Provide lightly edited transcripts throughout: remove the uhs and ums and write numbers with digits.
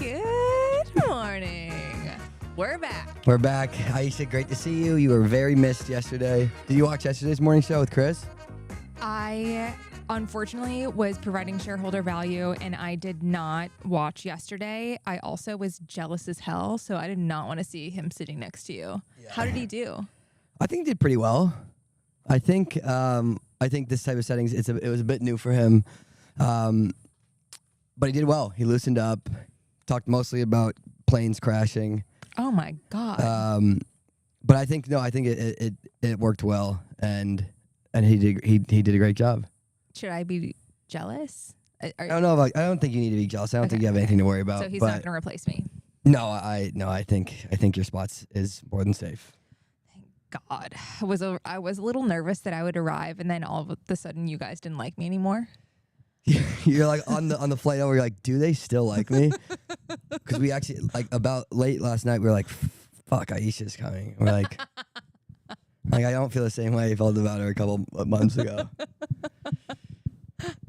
Good morning. We're back. We're back. Aisha, great to see you. You were very missed yesterday. Did you watch yesterday's morning show with Chris? I unfortunately was providing shareholder value and I did not watch yesterday. I also was jealous as hell, so I did not want to see him sitting next to you. Yeah. How did he do? I think he did pretty well. I think this type of settings, it was a bit new for him. But he did well. He loosened up, talked mostly about planes crashing. Oh my God. But I think it worked well, and he did a great job. Should I be jealous? I don't know. I don't think you need to be jealous. I don't think you have anything to worry about. So he's not going to replace me. No, I think your spot is more than safe. Thank God. I was a little nervous that I would arrive, and then all of a sudden you guys didn't like me anymore. You're like on the flight over. You're like, do they still like me? Because we actually about late last night. We were like, fuck, Aisha's coming. We're like, I don't feel the same way I felt about her a couple of months ago.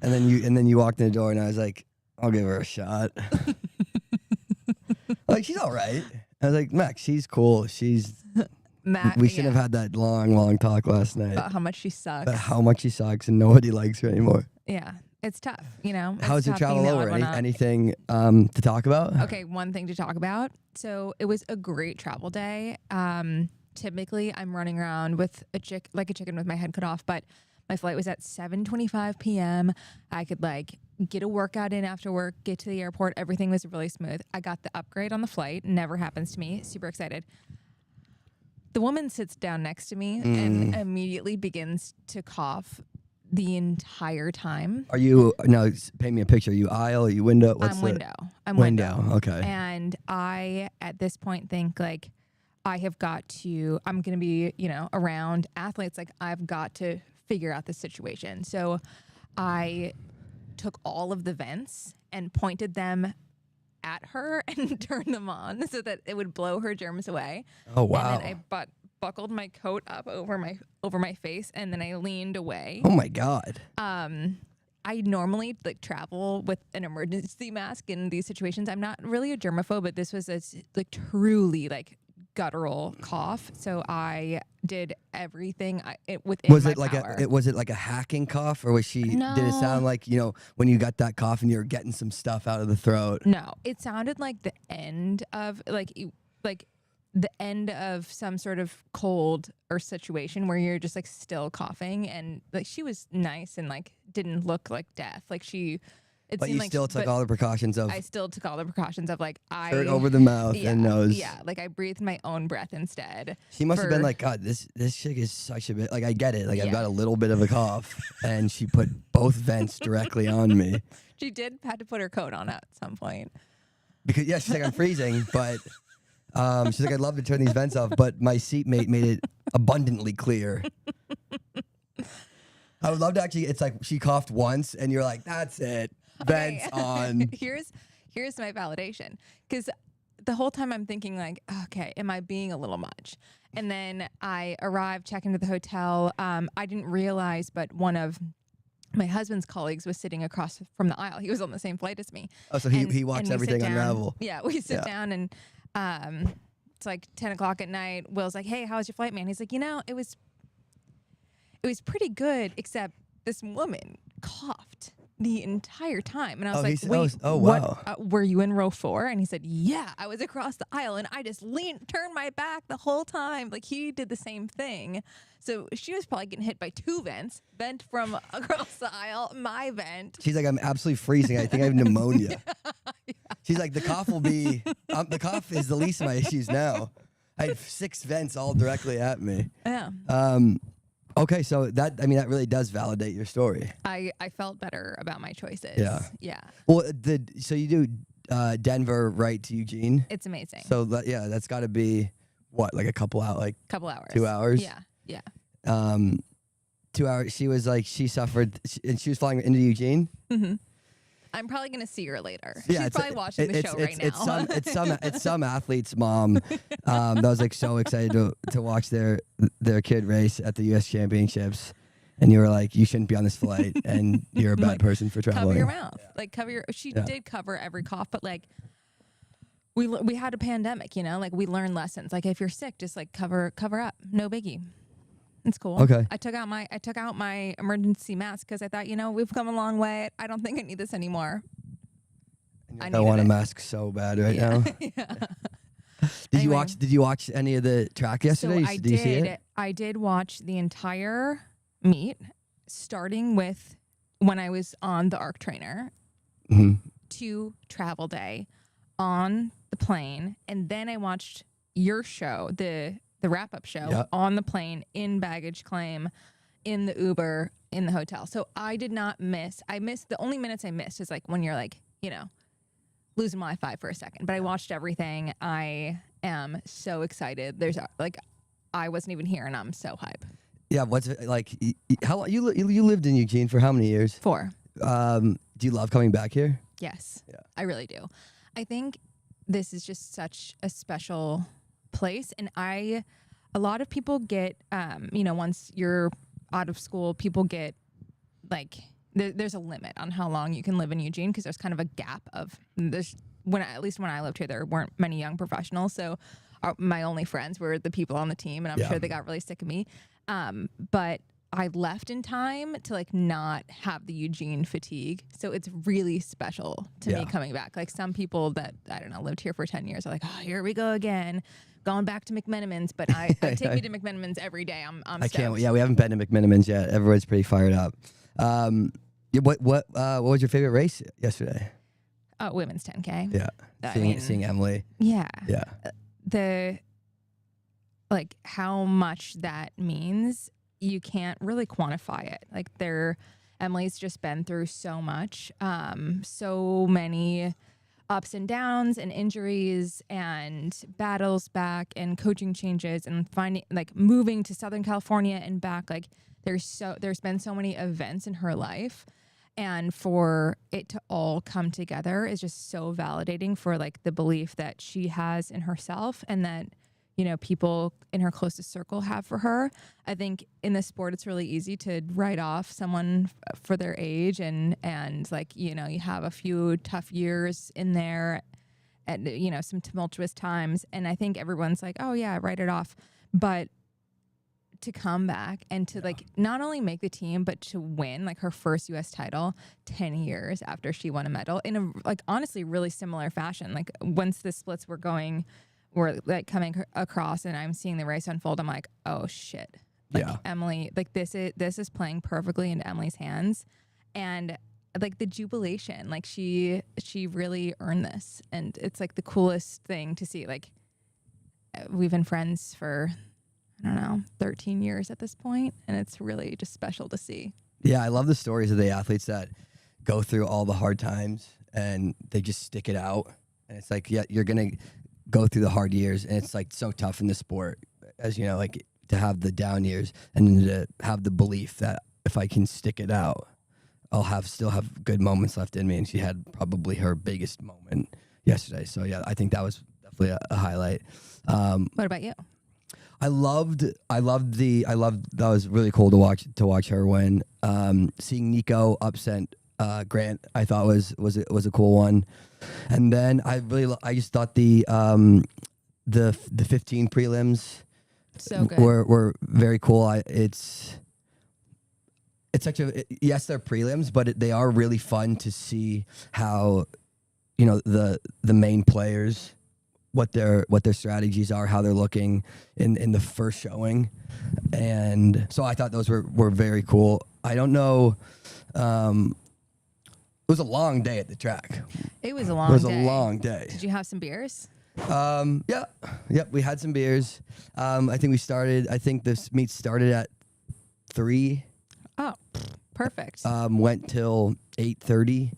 And then you walked in the door, and I was like, I'll give her a shot. Like, she's all right. I was like, Max, she's cool. We shouldn't have had that long talk last night about how much she sucks. About how much she sucks, and nobody likes her anymore. Yeah. It's tough, you know. How's your travel over? Anything to talk about? Okay, one thing to talk about. So it was a great travel day. Typically, I'm running around with a chicken with my head cut off, but my flight was at 7:25 p.m. I could get a workout in after work, get to the airport. Everything was really smooth. I got the upgrade on the flight. Never happens to me. Super excited. The woman sits down next to me and immediately begins to cough the entire time. Paint me a picture. Are you aisle? Are you window? I'm window. I'm window. Okay. And I, at this point, think I'm going to be, around athletes. I've got to figure out the situation. So I took all of the vents and pointed them at her and turned them on so that it would blow her germs away. Oh, wow. And then I buckled my coat up over my face, and then I leaned away. Oh my God. I normally travel with an emergency mask in these situations. I'm not really a germaphobe, but this was a truly guttural cough. So I did everything within my power. Was it like a hacking cough, or No. Did it sound like, when you got that cough and you were getting some stuff out of the throat? No, it sounded like the end of the end of some sort of cold or situation where you're just still coughing, and she was nice and didn't look like death. But you still took all the precautions of. I still took all the precautions of shirt over the mouth and nose. Yeah, I breathed my own breath instead. She must have been like, God, this chick is such a bit. I get it. I've got a little bit of a cough, and she put both vents directly on me. She had to put her coat on at some point. Because she's like, I'm freezing, but she's like, I'd love to turn these vents off, but my seatmate made it abundantly clear. I would love to actually. It's like she coughed once, and you're like, that's it. Vents on. Here's my validation, because the whole time I'm thinking okay, am I being a little much? And then I arrived, check into the hotel. I didn't realize, but one of my husband's colleagues was sitting across from the aisle. He was on the same flight as me. Oh, so he watched everything unravel. Yeah, we sit down, and it's 10 o'clock at night. Will's like, hey, how was your flight, man? He's like, it was pretty good, except this woman coughed the entire time. And I was wait, wow. What, were you in row 4? And he said, yeah, I was across the aisle, and I just turned my back the whole time. He did the same thing. So she was probably getting hit by 2 vents, vent from across the aisle, my vent. She's like, I'm absolutely freezing. I think I have pneumonia. Yeah. She's like, the cough is the least of my issues now. I had 6 vents all directly at me. Yeah. Okay, so that really does validate your story. I felt better about my choices. Yeah. Well, so you do Denver right to Eugene. It's amazing. So that's got to be what, a couple hours. 2 hours. Yeah. 2 hours. She suffered, and she was flying into Eugene. Mm-hmm. I'm probably gonna see her later. Yeah, she's probably watching the show right now. It's some athlete's mom that was so excited to watch their kid race at the U.S. Championships, and you were like, you shouldn't be on this flight, and you're a bad person for traveling. Cover your mouth. She did cover every cough, but we had a pandemic, you know, like we learned lessons. Like if you're sick, just like cover up, no biggie. It's cool. Okay. I took out my emergency mask because I thought, you know, we've come a long way. I don't think I need this anymore. I want a mask so bad right now. Yeah. Did you watch any of the track yesterday? So Did you see it? I did watch the entire meet, starting with when I was on the ARC trainer to travel day on the plane, and then I watched your show, the wrap-up show on the plane, in baggage claim, in the Uber, in the hotel. So I did not miss. The only minutes I missed is like when you're like, you know, losing Wi-Fi for a second. But I watched everything. I am so excited. There's like, I wasn't even here, and I'm so hype. Yeah, what's it like? How long you lived in Eugene for how many years? 4. Do you love coming back here? Yes, I really do. I think this is just such a special place, and a lot of people get, you know, once you're out of school, people get like there's a limit on how long you can live in Eugene, because there's kind of a gap of this. At least when I lived here, there weren't many young professionals, so my only friends were the people on the team, and I'm sure they got really sick of me. But I left in time to like not have the Eugene fatigue. So it's really special to me coming back. Like some people that, I don't know, lived here for 10 years are like, oh, here we go again, going back to McMenamins. But I take me to McMenamins every day. I'm I stoked. can't. Yeah, we haven't been to McMenamins yet. Everyone's pretty fired up. What was your favorite race yesterday? Oh, women's 10K. Yeah, seeing Emily. Yeah. Yeah. Like how much that means, you can't really quantify it. Like Emily's just been through so much, so many ups and downs and injuries and battles back and coaching changes and moving to Southern California and back. Like there's been so many events in her life, and for it to all come together is just so validating for like the belief that she has in herself, and that, you know, people in her closest circle have for her. I think in this sport, it's really easy to write off someone for their age and like, you know, you have a few tough years in there and, you know, some tumultuous times. And I think everyone's like, oh yeah, write it off. But to come back and to like not only make the team, but to win like her first US title 10 years after she won a medal in a like honestly really similar fashion. Like once the splits were like coming across and I'm seeing the race unfold, I'm like, oh shit. Like Emily, like this is playing perfectly into Emily's hands. And like the jubilation, like she really earned this. And it's like the coolest thing to see. Like we've been friends for, I don't know, 13 years at this point, and it's really just special to see. Yeah, I love the stories of the athletes that go through all the hard times and they just stick it out. And it's like, yeah, you're going to go through the hard years, and it's like so tough in the sport, as you know, like to have the down years and to have the belief that if I can stick it out, I'll still have good moments left in me. And she had probably her biggest moment yesterday. So yeah, I think that was definitely a highlight. What about you? I loved that was really cool to watch her win. Seeing Nico upset Grant, I thought was a cool one. And then I just thought the 15 prelims so good. were very cool. It's such yes, they're prelims, but they are really fun to see how, you know, the main players, what their strategies are, how they're looking in the first showing. And so I thought those were very cool. I don't know. It was a long day at the track. It was a long day. A long day. Did you have some beers? Yep, we had some beers. I think this meet started at 3. Oh, perfect. Went till 8:30.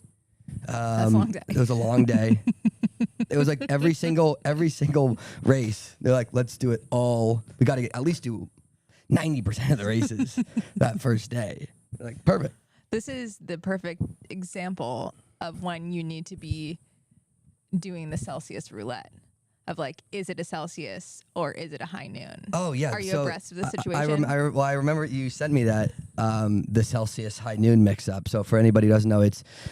That's a long day. It was a long day. It was like every single race. They're like, let's do it all. We got to at least do 90% of the races that first day. They're like, perfect. This is the perfect example of when you need to be doing the Celsius roulette of like, is it a Celsius or is it a high noon? Oh yeah. Are you abreast of the situation? I remember you sent me that the Celsius high noon mix up. So for anybody who doesn't know,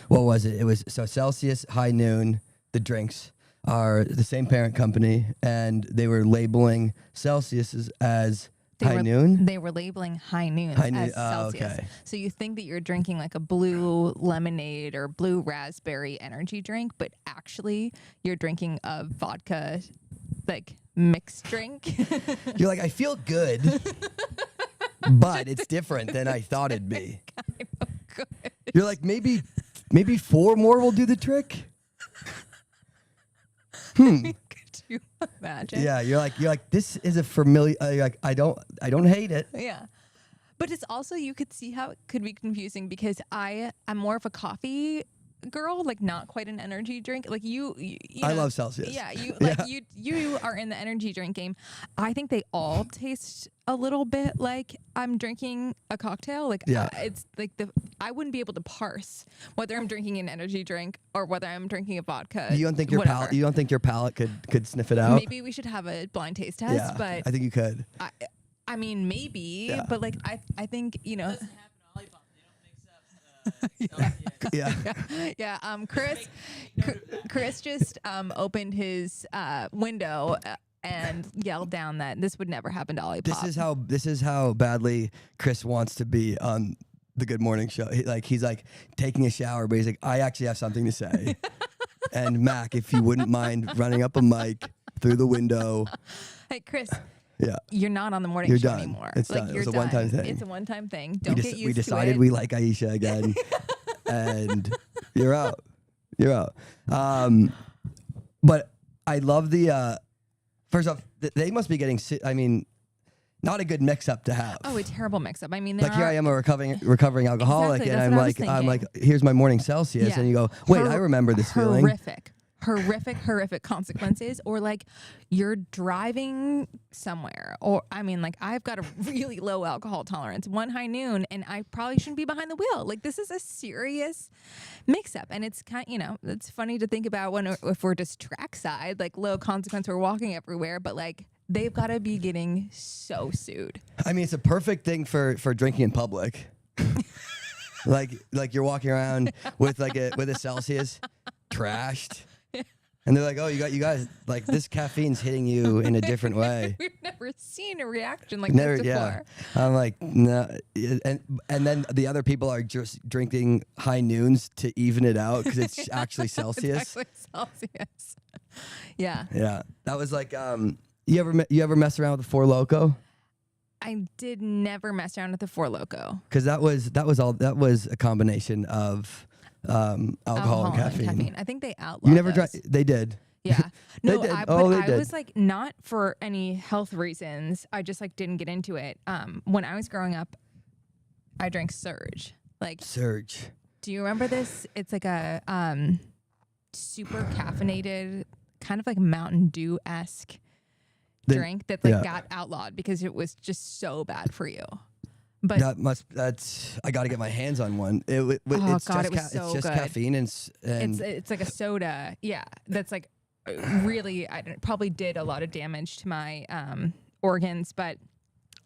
what was it? It was Celsius high noon, the drinks are the same parent company, and they were labeling Celsius as high noon. They were labeling high noon as Celsius. Okay. So you think that you're drinking like a blue lemonade or blue raspberry energy drink, but actually you're drinking a vodka like mixed drink. You're like, I feel good, but it's different than I thought it'd be. Kind of good. You're like, maybe 4 more will do the trick. Could you imagine? Yeah, you're like, this is a familiar. You're like, I don't hate it. Yeah. But it's also, you could see how it could be confusing because I'm more of a coffee girl, like not quite an energy drink. Like you I know, love Celsius. Yeah, you are in the energy drink game. I think they all taste a little bit like I'm drinking a cocktail. Like it's like I wouldn't be able to parse whether I'm drinking an energy drink or whether I'm drinking a vodka. You don't think your palate? You don't think your palate could sniff it out? Maybe we should have a blind taste test. Yeah, but I think you could. I mean, maybe, but like I think Yeah. Chris just opened his window and yelled down that this would never happen to Olipop. This is how badly Chris wants to be on the Good Morning Show. He's like taking a shower, but he's like, I actually have something to say. And Mac, if you wouldn't mind running up a mic through the window. Hey, Chris. Yeah. You're not on the morning show done. anymore. It's done. It was a one-time thing. It's a one-time thing. Don't get used to it. We decided we like Aisha again. And you're out. You're out. But I love the first off, they must be getting not a good mix-up to have. Oh, a terrible mix-up. I mean, here I am, a recovering alcoholic, Exactly, and I'm like, here's my morning Celsius, and you go, wait, I remember this feeling. Horrific consequences. Or like you're driving somewhere, or I mean, like I've got a really low alcohol tolerance, one high noon, and I probably shouldn't be behind the wheel. Like this is a serious mix-up, and it's it's funny to think about if we're just trackside, like low consequence, we're walking everywhere, but like they've got to be getting so sued. I mean, it's a perfect thing for drinking in public. like you're walking around with a Celsius trashed. And they're like, oh, you guys, like this caffeine's hitting you in a different way. We've never seen a reaction like this before. Yeah. I'm like, no. And then the other people are just drinking high noons to even it out because it's actually Celsius. It's actually Celsius. Yeah. Yeah. That was like, you ever mess around with the Four Loko? I did never mess around with the Four Loko. Because that was a combination of alcohol and caffeine. I think they outlawed. You never those. They did. Yeah. No, they did. I was like not for any health reasons. I just like didn't get into it. When I was growing up, I drank Surge. Like Surge. Do you remember this? It's like a super caffeinated, kind of like Mountain Dew-esque drink that got outlawed because it was just so bad for you. But I got to get my hands on one. It's just caffeine and it's like a soda. Yeah, that's like really probably did a lot of damage to my organs. But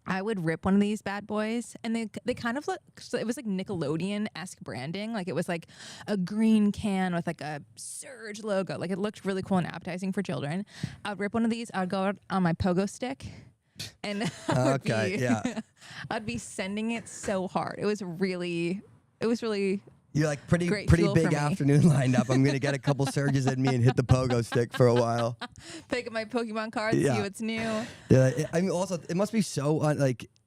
I would rip one of these bad boys, and they kind of look. So it was like Nickelodeon-esque branding. Like it was like a green can with like a Surge logo. Like it looked really cool and appetizing for children. I'd rip one of these. I'd go out on my pogo stick. And I'd be sending it so hard. It was really you're like pretty big afternoon lined up. I'm gonna get a couple surges in me and hit the pogo stick for a while. Pick up my Pokemon cards, see what's new. Yeah, I mean, also it must be so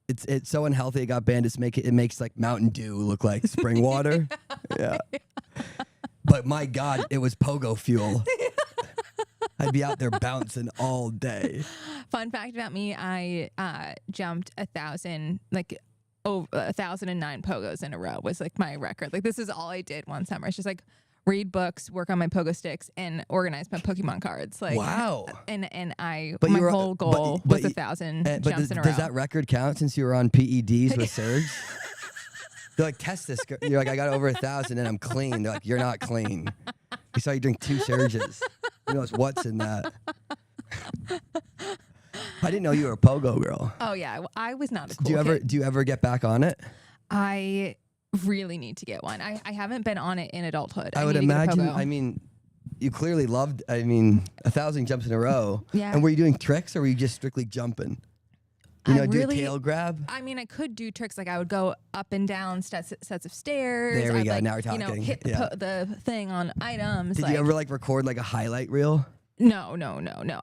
it's so unhealthy. It got banned. It makes like Mountain Dew look like spring water. Yeah. But my God, it was pogo fuel. I'd be out there bouncing all day. Fun fact about me, I jumped 1,000, like 1,009 pogos in a row was like my record. Like this is all I did one summer. It's just like read books, work on my pogo sticks, and organize my Pokemon cards. Like wow. And my whole goal was 1,000 jumps in a row. Does that record count since you were on PEDs with Surge? They're like, test this. You're like, I got over 1,000 and I'm clean. They're like, you're not clean. We saw you drink 2 Surges. Who knows what's in that? I didn't know you were a pogo girl. Oh yeah, I was not a cool kid. Do you ever get back on it? I really need to get one. I haven't been on it in adulthood. I would imagine. I mean, you clearly loved, I mean, 1,000 jumps in a row. Yeah. And were you doing tricks or were you just strictly jumping? You know, do a really, tail grab? I mean, I could do tricks like I would go up and down sets of stairs. There we I'd go. like, Now we're talking. You know, hit the thing on items. Did you ever like record like a highlight reel? No.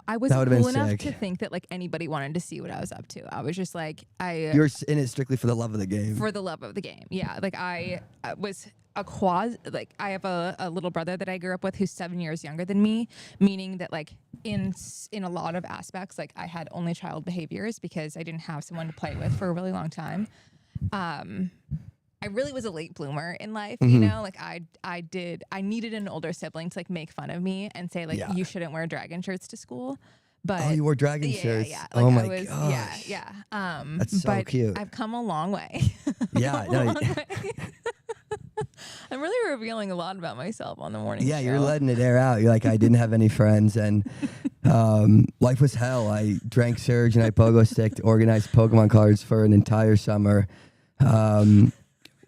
I was That would've been cool enough sick. to think that like anybody wanted to see what I was up to. I was just like, You were in it strictly for the love of the game. for the love of the game. Yeah, like I was a like I have a little brother that I grew up with who's 7 years younger than me, meaning that like in a lot of aspects, like I had only child behaviors because I didn't have someone to play with for a really long time. I really was a late bloomer in life, you know, like I needed an older sibling to like make fun of me and say like, you shouldn't wear dragon shirts to school. But oh, you wore dragon shirts. Yeah. Oh Like my I was, gosh. Yeah. That's so but cute. I've come a long way. Yeah, no, I'm really revealing a lot about myself on the morning show. you're letting it air out. You're like, I didn't have any friends, and life was hell. I drank Surge and I pogo sticked, organized Pokemon cards for an entire summer.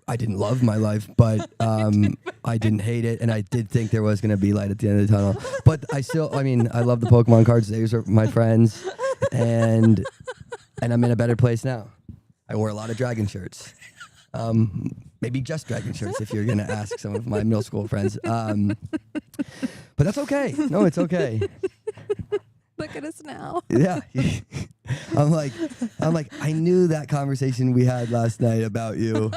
I didn't love my life, but I didn't hate it, and I did think there was going to be light at the end of the tunnel. But I love the Pokemon cards. Those are my friends, and I'm in a better place now. I wore a lot of dragon shirts. Maybe just dragon shirts if you're going to ask some of my middle school friends. But that's okay. No, it's okay. Look at us now. Yeah. I'm like, I knew that conversation we had last night about you.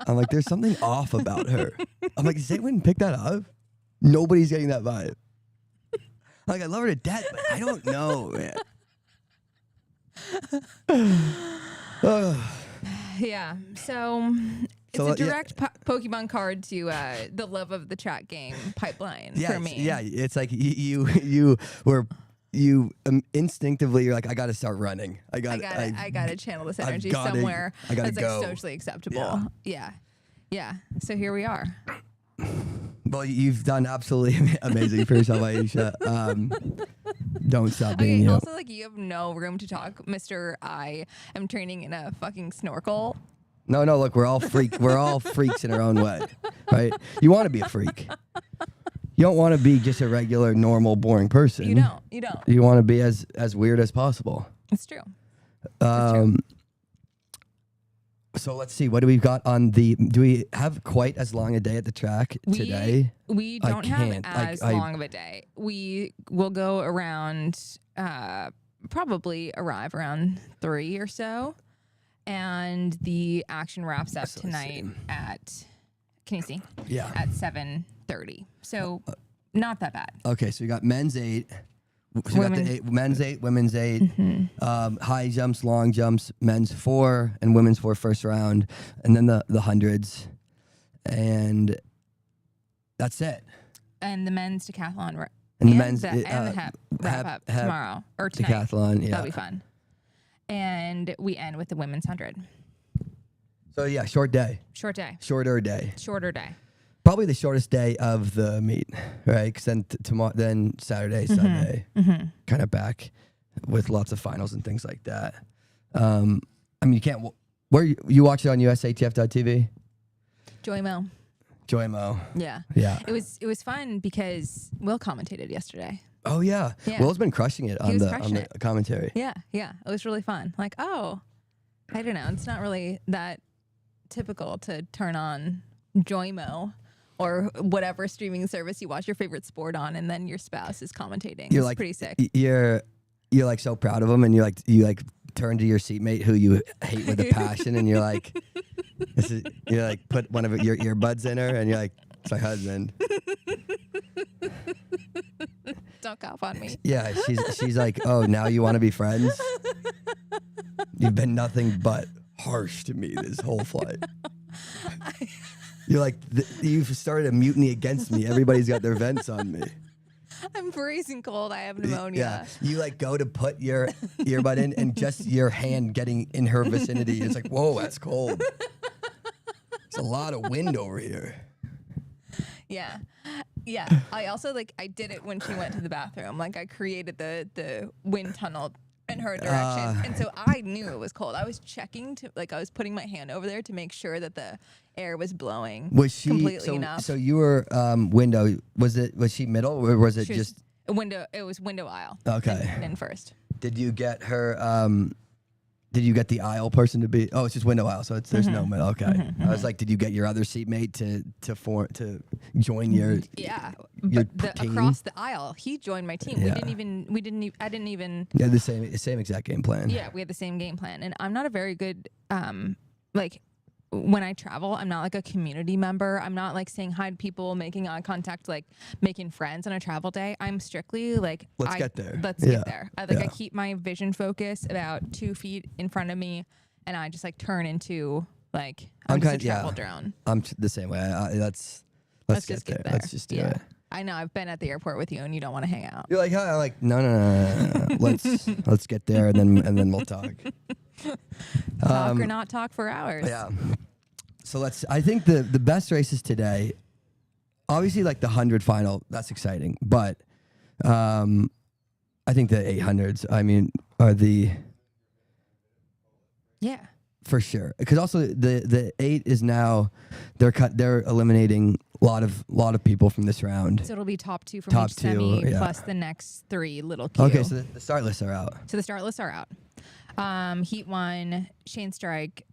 I'm like, there's something off about her. I'm like, does anyone pick that up? Nobody's getting that vibe. Like, I love her to death, but I don't know, man. Yeah. So it's a direct Pokemon card to the love of the chat game pipeline for me. Yeah, it's like you instinctively you're like, I got to start running. I got to channel this energy somewhere that's like socially acceptable. Yeah. So here we are. Well, you've done absolutely amazing for yourself, Aisha. Don't stop being you. Also, like, you have no room to talk, Mr. I am training in a fucking snorkel. No, look, we're all freaks in our own way, right? You want to be a freak. You don't want to be just a regular, normal, boring person. You don't. You want to be as weird as possible. It's true. So let's see. What do we got on the? Do we have quite as long a day at the track today? We don't have as long of a day. We will go around, probably arrive around 3 or so, and the action wraps up tonight at. Can you see? Yeah. At 7:30. So not that bad. Okay, so we got men's 8. So we got the men's 8, women's 8, high jumps, long jumps, men's 4, and women's 4 first round, and then the hundreds, and that's it. And the men's decathlon, and the men's the HEP wrap up tomorrow or tonight. Decathlon, yeah, that'll be fun. And we end with the women's 100. So yeah, shorter day. Shorter day. Probably the shortest day of the meet, right? Because then then Saturday, Sunday, kind of back with lots of finals and things like that. I mean, you can't. Where you watch it on USATF.tv? Joymo. Yeah. It was fun because Will commentated yesterday. Oh yeah. Will's been crushing it on the commentary. Yeah. It was really fun. Like, I don't know. It's not really that typical to turn on Joymo or whatever streaming service you watch your favorite sport on, and then your spouse is commentating. It's like, pretty sick. You're like so proud of him, and you turn to your seatmate who you hate with a passion, and you're like, you like put one of your earbuds in her, and you're like, it's my husband. Don't cough on me. Yeah, she's like, oh, now you want to be friends? You've been nothing but harsh to me this whole flight. You're like, you've started a mutiny against me. Everybody's got their vents on me. I'm freezing cold. I have pneumonia. Yeah, you like go to put your earbud in, and just your hand getting in her vicinity. It's like, whoa, that's cold. There's a lot of wind over here. Yeah. I also I did it when she went to the bathroom. Like, I created the wind tunnel in her direction. And so I knew it was cold. I was checking I was putting my hand over there to make sure that the air was blowing completely enough. So you were window. Was she middle or was it just a window? It was window aisle. Okay. In first. Did you get her? Did you get the aisle person to be? Oh, it's just window aisle, so there's no middle. Okay. I was like, did you get your other seatmate to join your? Yeah, your but team? Across the aisle, he joined my team. Yeah. I didn't even. Yeah, the same exact game plan. Yeah, we had the same game plan, and I'm not a very good when I travel, I'm not like a community member. I'm not like saying hi to people, making eye contact, like making friends on a travel day. I'm strictly like, let's get there. Let's get there. I keep my vision focus about 2 feet in front of me, and I just like turn into like I'm just a travel drone. I'm the same way. Let's just get there. Let's just do it. I know. I've been at the airport with you, and you don't want to hang out. You're like, hi. I'm like, no. let's get there, and then we'll talk. Talk or not talk for hours. Yeah. So I think the best races today, obviously like the 100 final, that's exciting. But I think the 800s, are the. Yeah. For sure. Because also the 8 is now, they're eliminating a lot of people from this round. So it'll be top 2 from each semi plus the next 3 little Q. Okay, so the start lists are out. Heat 1, Shane Strike,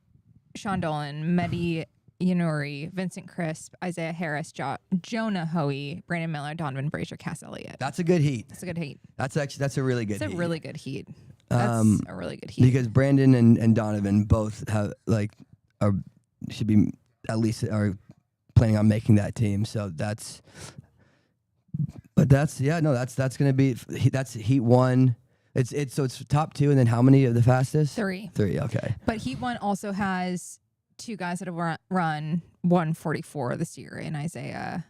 Sean Dolan, Mehdi Yanuri, Vincent Crisp, Isaiah Harris, Jonah Hoey, Brandon Miller, Donovan Brazier, Cass Elliott. That's a good heat. That's a good heat. That's a really good heat. It's a really good heat. That's a really good heat. Because Brandon and Donovan both have should be at least are planning on making that team. So that's gonna be that's heat 1. It's top 2, and then how many of the fastest? 3. 3, okay. But heat 1 also has 2 guys that have run 144 this year in Isaiah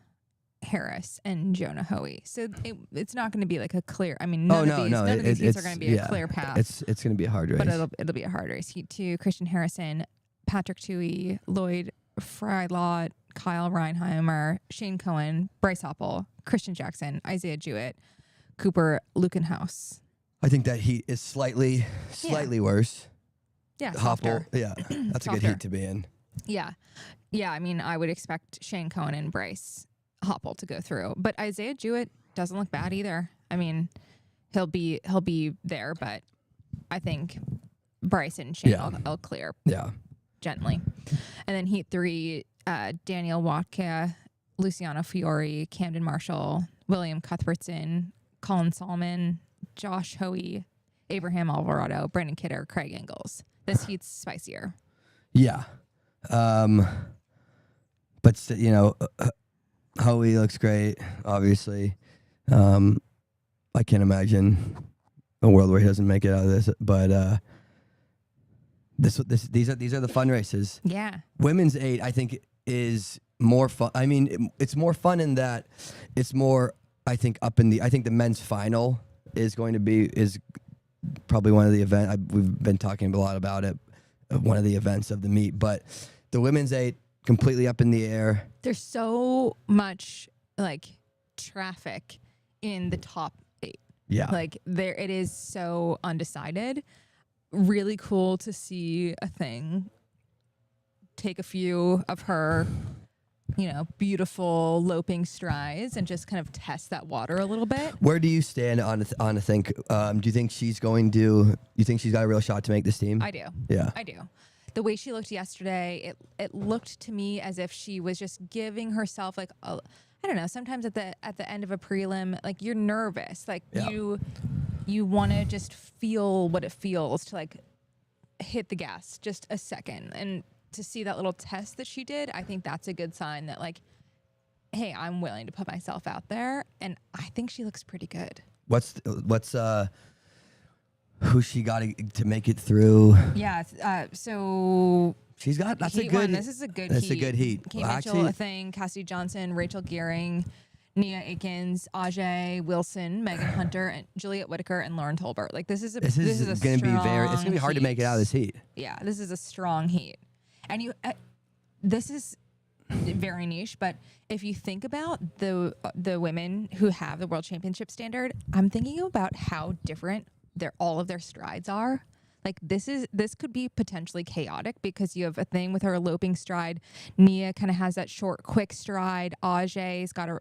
Harris and Jonah Hoey. So it's not going to be like a clear. None of these heats are going to be a clear path. It's going to be a hard race. But it'll be a hard race. Heat 2, Christian Harrison, Patrick Toohey, Lloyd Freilot, Kyle Reinheimer, Shane Cohen, Bryce Hoppel, Christian Jackson, Isaiah Jewett, Cooper Lukenhaus. I think that heat is slightly worse. Yeah, Hoppel, softer. yeah, that's a good heat to be in. Yeah. I would expect Shane Cohen and Bryce Hoppel to go through, but Isaiah Jewett doesn't look bad either. He'll be there, but I think Bryce and Shane will clear. Yeah, gently. And then heat 3, Daniel Watka, Luciano Fiore, Camden Marshall, William Cuthbertson, Colin Salmon, Josh Hoey, Abraham Alvarado, Brandon Kidder, Craig Ingalls. This heat's spicier. Yeah. But Hoey looks great, obviously. I can't imagine a world where he doesn't make it out of this, but these are the fun races. Yeah. Women's 8, I think, is more fun. It's more fun in that it's more, I think the men's final is probably one of the events. We've been talking a lot about it, one of the events of the meet, but the women's 8 completely up in the air. There's so much traffic in the top 8. Yeah. It is so undecided. Really cool to see a thing take a few of her, beautiful loping strides and just kind of test that water a little bit. Where do you stand on a thing? Do you think she's got a real shot to make this team? I do. Yeah. I do. The way she looked yesterday, it looked to me as if she was just giving herself I don't know, sometimes at the end of a prelim, you're nervous. You want to just feel what it feels to hit the gas just a second. And to see that little test that she did, I think that's a good sign that hey, I'm willing to put myself out there, and I think she looks pretty good. What's who she got to make it through? Yeah, so she's got this is a good heat. Kate Mitchell, Cassidy Johnson, Rachel Gearing, Nia Akins, Ajay Wilson, Megan Hunter, and Juliet Whitaker, and Lauren Tolbert. This is going to be it's going to be hard to make it out of this heat. Yeah, this is a strong heat. And this is very niche, but if you think about the women who have the World Championship standard, I'm thinking about how different all of their strides are. Like this could be potentially chaotic because you have a thing with her loping stride. Nia kind of has that short, quick stride. Ajae's got a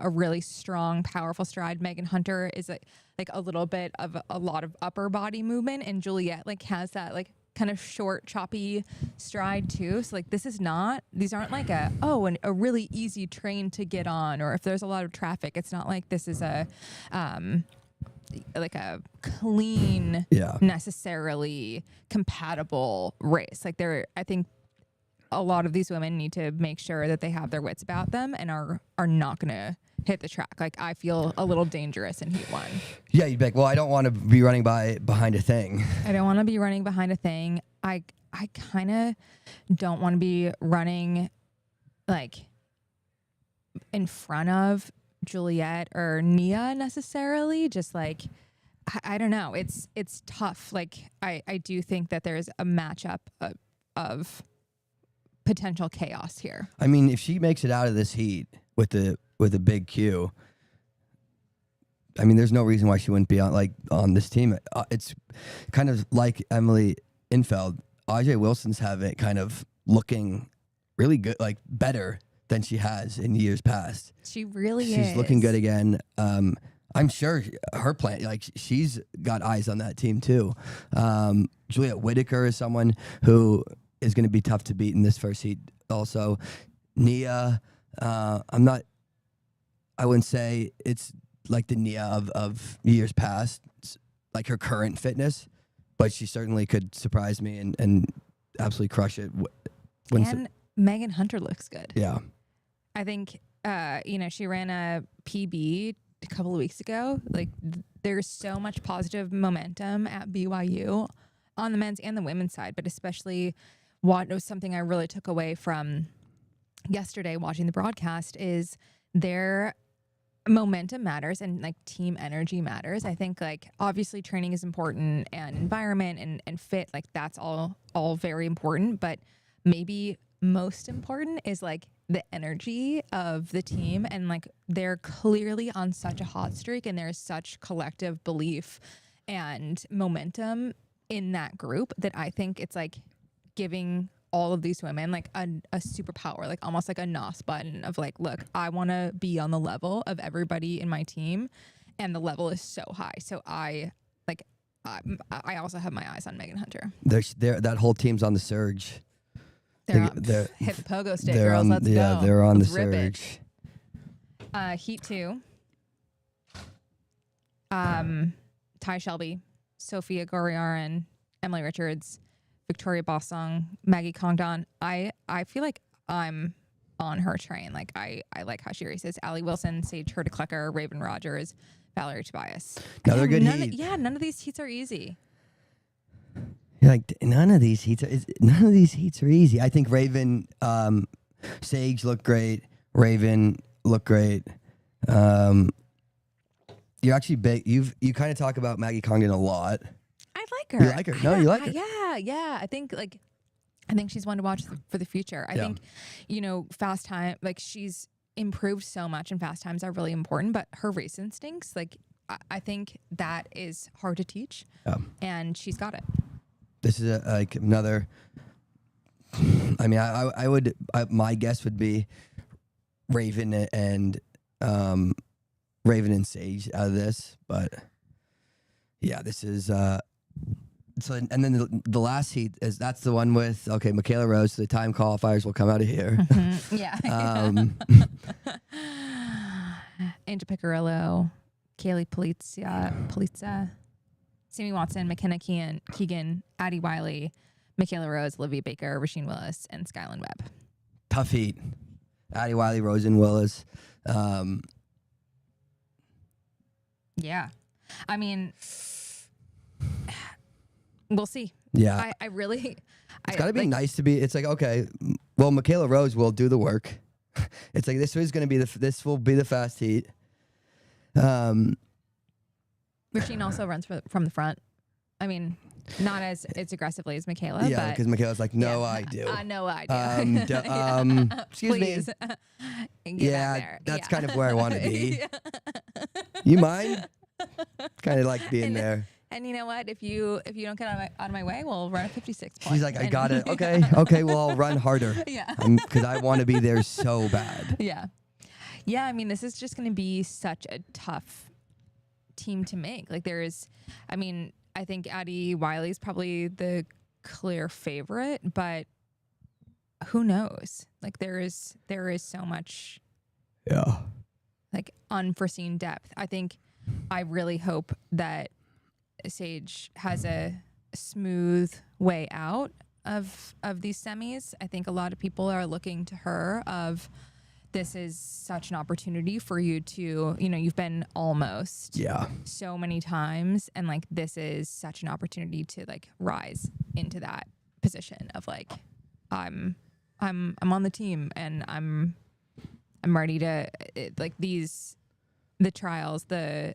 really strong, powerful stride. Megan Hunter is like a little bit of a lot of upper body movement, and Juliet like has that like kind of short, choppy stride too. So like these aren't like a really easy train to get on, or if there's a lot of traffic, it's not like this is like a clean, necessarily compatible race. Like I think a lot of these women need to make sure that they have their wits about them and are not going to hit the track. Like I feel a little dangerous in heat 1. Yeah, you'd be like, well, I don't want to be running behind a thing. I don't want to be running behind a thing. I kind of don't want to be running like in front of Juliet or Nia necessarily. Just like I don't know, it's tough. Like I do think that there's a matchup of potential chaos here. I mean, if she makes it out of this heat with a big Q, I mean, there's no reason why she wouldn't be on this team. It's kind of like Emily Infeld. Agate Wilson's have it kind of looking really good, like better than she has in years past. She really is. She's looking good again. I'm sure her plan, like she's got eyes on that team too. Juliet Whitaker is someone who is going to be tough to beat in this first heat. Also, Nia, I wouldn't say it's like the Nia of years past, like her current fitness, but she certainly could surprise me and absolutely crush it. And Megan Hunter looks good. Yeah. I think, she ran a PB a couple of weeks ago. Like there's so much positive momentum at BYU on the men's and the women's side, but especially what was something I really took away from yesterday watching the broadcast is their momentum matters and like team energy matters. I think like obviously training is important and environment and fit, like that's all very important, but maybe most important is like the energy of the team, and like they're clearly on such a hot streak and there's such collective belief and momentum in that group that I think it's like giving all of these women like a superpower, like almost like a NOS button of like, look, I want to be on the level of everybody in my team, and the level is so high. So I also have my eyes on Megan Hunter. That whole team's on the surge. They're hit the pogo stick, girls. Let's go. Yeah, they're on Let's the surge. Heat 2. Ty Shelby, Sophia Goriaran, Emily Richards, Victoria Bossong, Maggie Congdon. I feel like I'm on her train. Like I like how she races. Allie Wilson, Sage Hurtaklecker, Raven Rogers, Valerie Tobias. Another good heat. None of these heats are easy. You're like, none of these heats are easy. I think Raven, Sage looked great. Raven looked great. You're actually big. You kind of talk about Maggie Congdon a lot. I like her. You like her? No, you like her. Yeah. I think she's one to watch for the future. I think, fast time, like she's improved so much, and fast times are really important, but her race instincts, like I think that is hard to teach, and she's got it. This is another. I mean, I would. My guess would be Raven and Sage out of this, but yeah, this is. So and then the last heat that's the one with Michaela Rose. So the time qualifiers will come out of here. Mm-hmm. Yeah. Angel Picarillo, Kaylee Polizza, Sammy Watson, McKenna Keegan, Addie Wiley, Michaela Rose, Olivia Baker, Rasheen Willis, and Skyland Webb. Tough heat. Addie Wiley, Rosen Willis. Yeah. I mean, we'll see. Yeah. I really... It's got to be nice to be... It's like, okay, well, Michaela Rose will do the work. It's like, this will be the fast heat. Rasheen also runs from the front. I mean, not as aggressively as Michaela. Yeah, because Michaela's like, no, yeah, I do. No, I do. Excuse Please. me. Yeah, that's yeah. kind of where I want to be. You mind? Kind of like being there. And you know what? If you don't get out of my way, we'll run a 56 point. She's like, I got it. Okay. Okay. Well, I'll run harder. Yeah. Because I want to be there so bad. Yeah. Yeah. I mean, this is just going to be such a tough team to make. Like I think Addie Wiley's probably the clear favorite, but who knows? Like there is so much like unforeseen depth. I really hope that Sage has a smooth way out of these semis. I think a lot of people are looking to her of this is such an opportunity for you to, you've been almost so many times, and like this is such an opportunity to like rise into that position of like I'm on the team and I'm ready to the trials, the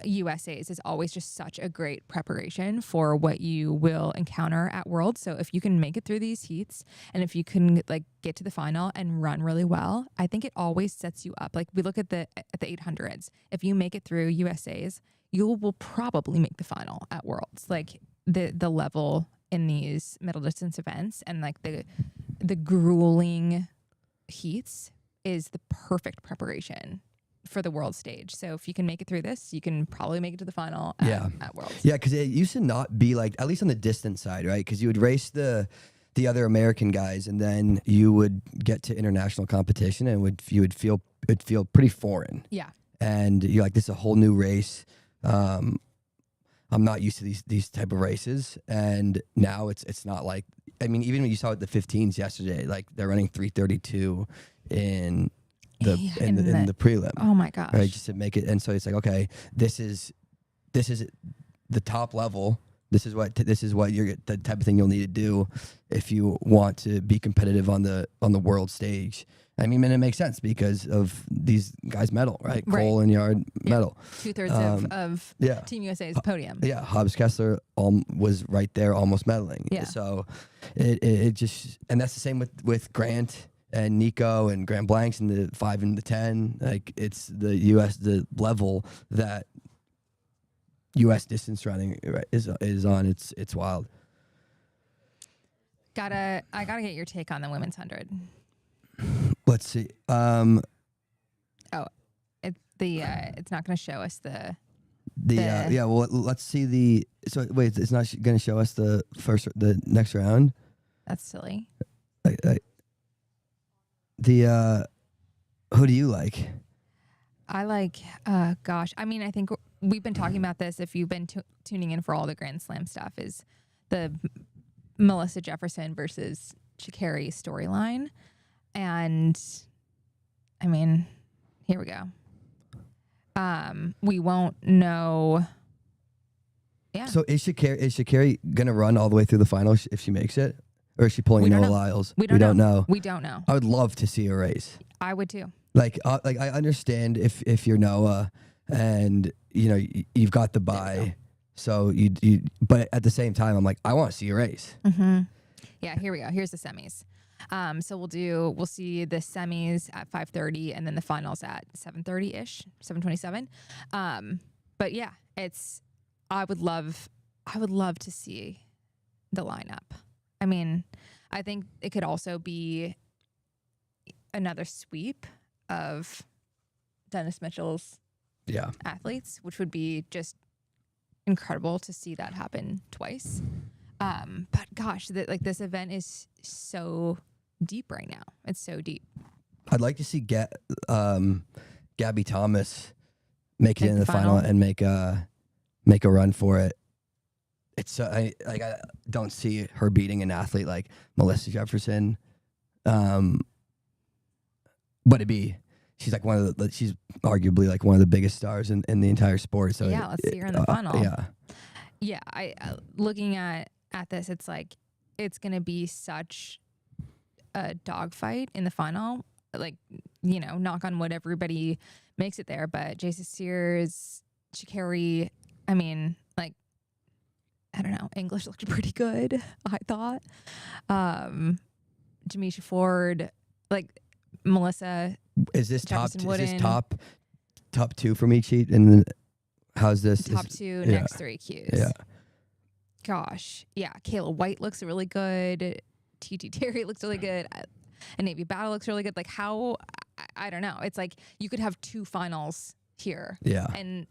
USA's is always just such a great preparation for what you will encounter at Worlds. So if you can make it through these heats and if you can like get to the final and run really well, I think it always sets you up. Like we look at the 800s. If you make it through USA's, you will probably make the final at Worlds. Like the level in these middle distance events and like the grueling heats is the perfect preparation for the world stage. So if you can make it through this, you can probably make it to the final at Worlds. Yeah, because it used to not be like, at least on the distance side, right? Because you would race the other American guys and then you would get to international competition and it'd feel pretty foreign. Yeah. And you're like, this is a whole new race. I'm not used to these type of races. And now it's not like, I mean, even when you saw it the 15s yesterday, like they're running 3:32 in the prelim. Oh my gosh. Right, just to make it. And so it's like, okay, this is the top level. This is what you're the type of thing you'll need to do if you want to be competitive on the world stage. I mean, and it makes sense because of these guys' medal, right? Cole and Yard medal. 2/3 of Team USA's podium. Yeah, Hobbs Kessler was right there, almost medaling. Yeah. So it just, and that's the same with Grant and Nico and Grant Blanks and the 5 and the 10. Like it's the level that U.S. distance running is on. It's wild. I gotta get your take on the women's 100. Let's see. It's not going to show us the Well, let's see so wait, it's not going to show us the next round. That's silly. Who do you like? I like, gosh, I mean, I think we've been talking about this. If you've been tuning in for all the Grand Slam stuff, is the Melissa Jefferson versus Sha'Carri storyline. And I mean, here we go. We won't know. Yeah. So is Sha'Carri gonna run all the way through the final if she makes it, or is she pulling Noah Lyles? We don't know. We don't know. I would love to see a race. I would too. Like I understand if you're Noah and you've got the bye, so you but at the same time I'm like, I want to see a race. Mm-hmm. Yeah. Here we go. Here's the semis. So we'll see the semis at 5:30 and then the finals at 7:30-ish, 7:27. But yeah, I would love to see the lineup. I mean, I think it could also be another sweep of Dennis Mitchell's athletes, which would be just incredible to see that happen twice. But gosh, this event is so deep right now. It's so deep. I'd like to see Gabby Thomas make it in the final and make a run for it. It's I don't see her beating an athlete like Melissa Jefferson. But she's like she's arguably like one of the biggest stars in the entire sport. So yeah, let's see her in the final. Yeah. I looking at this, it's like it's gonna be such a dogfight in the final. Like, knock on wood, everybody makes it there. But Jason Sears, Sha'Carri, I mean, like, I don't know. English looked pretty good, I thought. Jamisha Ford, like Melissa. Is this Jefferson top 2 from each heat? And How's this? Top two, next three Qs. Yeah. Gosh. Yeah. Kayla White looks really good. TT Terry looks really good. And Navy Battle looks really good. Like how, I don't know. It's like you could have 2 finals here. Yeah.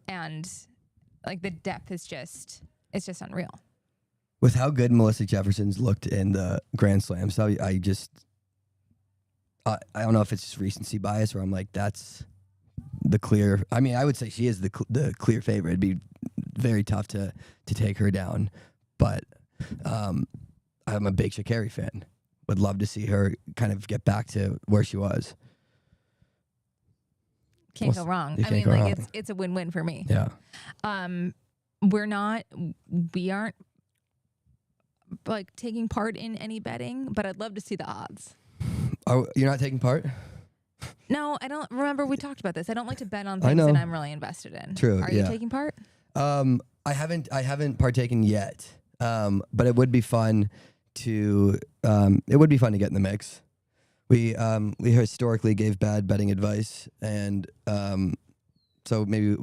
And like the depth is just, it's just unreal. With how good Melissa Jefferson's looked in the Grand Slams, so I don't know if it's just recency bias or I'm like, that's the clear. I mean, I would say she is the clear favorite. It'd be very tough to take her down. But I'm a big Sha'Carri fan. Would love to see her kind of get back to where she was. Can't go wrong. I mean, like it's a win-win for me. Yeah. We aren't like taking part in any betting, but I'd love to see the odds. Oh, you're not taking part? No, I don't remember. We talked about this. I don't like to bet on things that I'm really invested in. True. Are you taking part? I haven't partaken yet. But it would be fun to get in the mix. We historically gave bad betting advice, and so maybe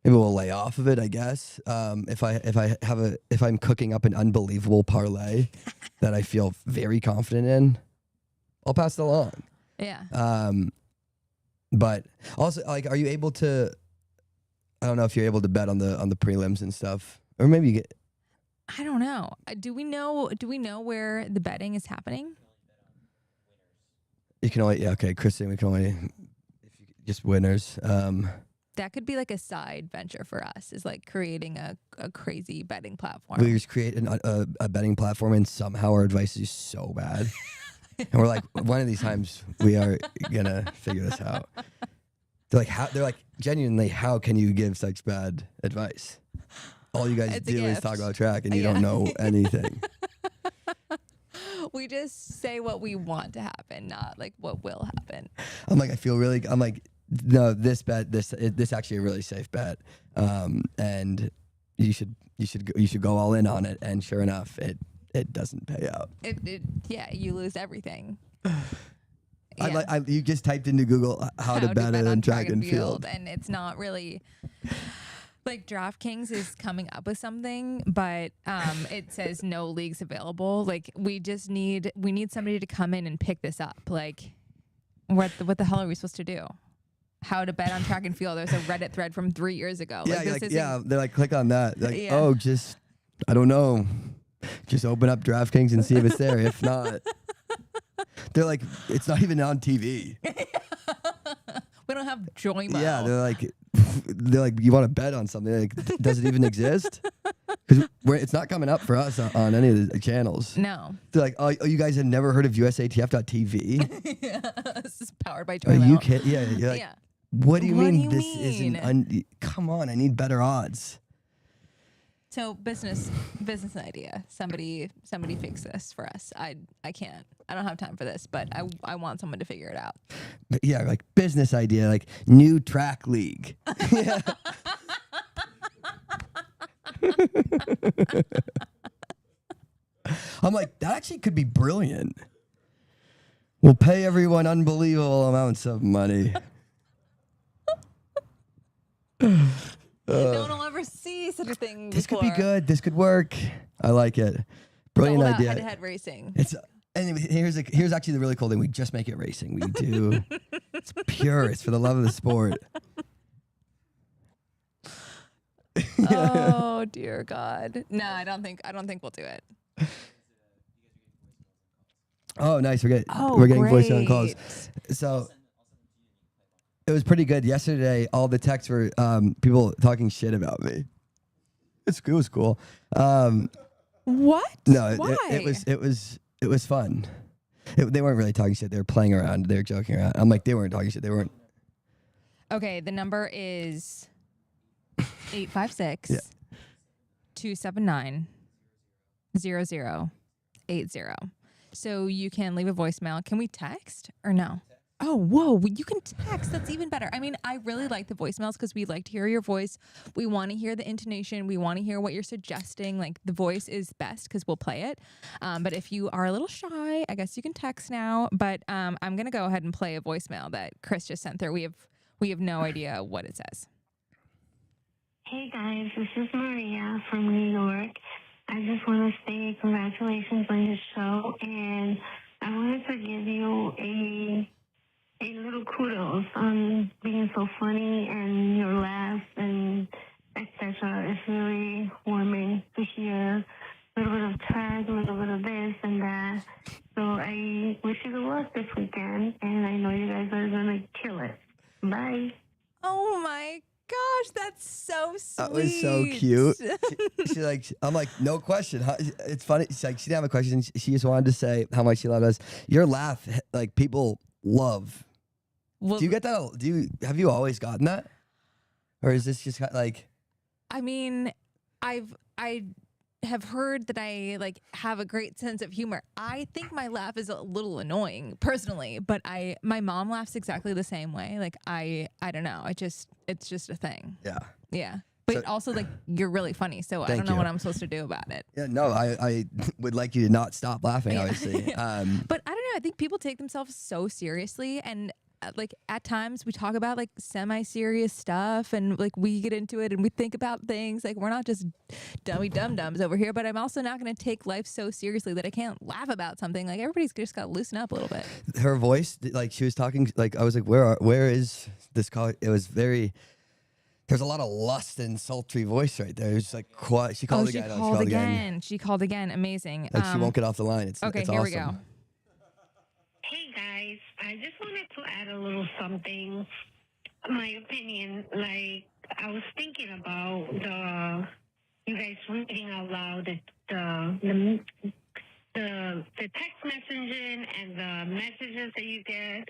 we'll lay off of it, I guess. If I'm cooking up an unbelievable parlay that I feel very confident in, I'll pass it along. Yeah. But also, like, are you able to? I don't know if you're able to bet on the prelims and stuff, or maybe you get. I don't know. Do we know where the betting is happening? You can only Kristen. We can only just winners. That could be like a side venture for us. Is like creating a crazy betting platform. We just create a betting platform, and somehow our advice is so bad, and we're like, one of these times we are gonna figure this out. They're like genuinely, how can you give such bad advice? All you guys do is talk about track, and you don't know anything. We just say what we want to happen, not like what will happen. I'm like, no, this actually a really safe bet, and you should go all in on it. And sure enough, it doesn't pay out. You lose everything. You just typed into Google how to bet on track and field, and it's not really. Like DraftKings is coming up with something, but it says no leagues available. Like we need somebody to come in and pick this up. Like what the hell are we supposed to do? How to bet on track and field? There's a Reddit thread from 3 years ago. They're like, click on that. Like, I don't know. Just open up DraftKings and see if it's there. If not, they're like, it's not even on TV. We don't have Joymo. Yeah, they're like, you want to bet on something? Like, does it even exist? Because it's not coming up for us on any of the channels. No. They're like, oh, you guys have never heard of USATF.tv? Yeah, this is powered by Joymo. Are you kidding? Yeah, you're like, yeah. What do you mean this isn't? Come on, I need better odds. So business idea. Somebody fix this for us. I can't. I don't have time for this, but I want someone to figure it out. But yeah, like business idea, like new track league. Yeah. I'm like, that actually could be brilliant. We'll pay everyone unbelievable amounts of money. No one will ever see such a thing. This could be good. This could work. I like it. Brilliant idea. Head-to-head racing. Anyway, here's actually the really cool thing. We just make it racing. We do. It's pure. It's for the love of the sport. Oh dear God. No, I don't think we'll do it. Oh, nice. We're getting voicemail calls. So it was pretty good. Yesterday, all the texts were people talking shit about me. It was cool. What? No, why? It was fun. They weren't really talking shit. They were playing around. They were joking around. I'm like, they weren't talking shit. They weren't. Okay, the number is 856 279 0080. So you can leave a voicemail. Can we text or no? Oh, whoa, you can text. That's even better. I mean, I really like the voicemails because we like to hear your voice. We want to hear the intonation. We want to hear what you're suggesting. Like, the voice is best because we'll play it. But if you are a little shy, I guess you can text now. But I'm going to go ahead and play a voicemail that Chris just sent through. We have no idea what it says. Hey guys, this is Maria from New York. I just want to say congratulations on your show, and I wanted to give you a little kudos on being so funny and your laughs and etc. It's really warming to hear a little bit of trash, a little bit of this and that. So I wish you good luck this weekend, and I know you guys are gonna kill it. Bye. Oh my gosh, that's so sweet. That was so cute. She like, I'm like, no question. It's funny. She's like, she didn't have a question. She just wanted to say how much she loved us. Your laugh, like people love. Well, Do you get that? Have you always gotten that, or is this just like? I mean, I have heard that I like have a great sense of humor. I think my laugh is a little annoying personally, but my mom laughs exactly the same way. Like I don't know. It's just a thing. Yeah. Yeah. But So- also like you're really funny, so I don't know you. what I'm supposed to do about it. Yeah. No, I would like you to not stop laughing. Yeah. Obviously. But I don't know. I think people take themselves so seriously, and like at times we talk about like semi-serious stuff, and like we get into it and we think about things. Like we're not just dummy dum-dums over here, but I'm also not going to take life so seriously that I can't laugh about something. Like everybody's just got to loosen up a little bit. Her voice, like she was talking, like I was like, where is this call? It was very. There's a lot of lust and sultry voice right there. It's like quiet. She called again. She called again. She called again. Amazing. Like she won't get off the line. It's okay, it's here awesome. we go. Hey guys, I just wanted to add a little something. My opinion, like I was thinking about you guys reading out loud the text messaging and the messages that you get.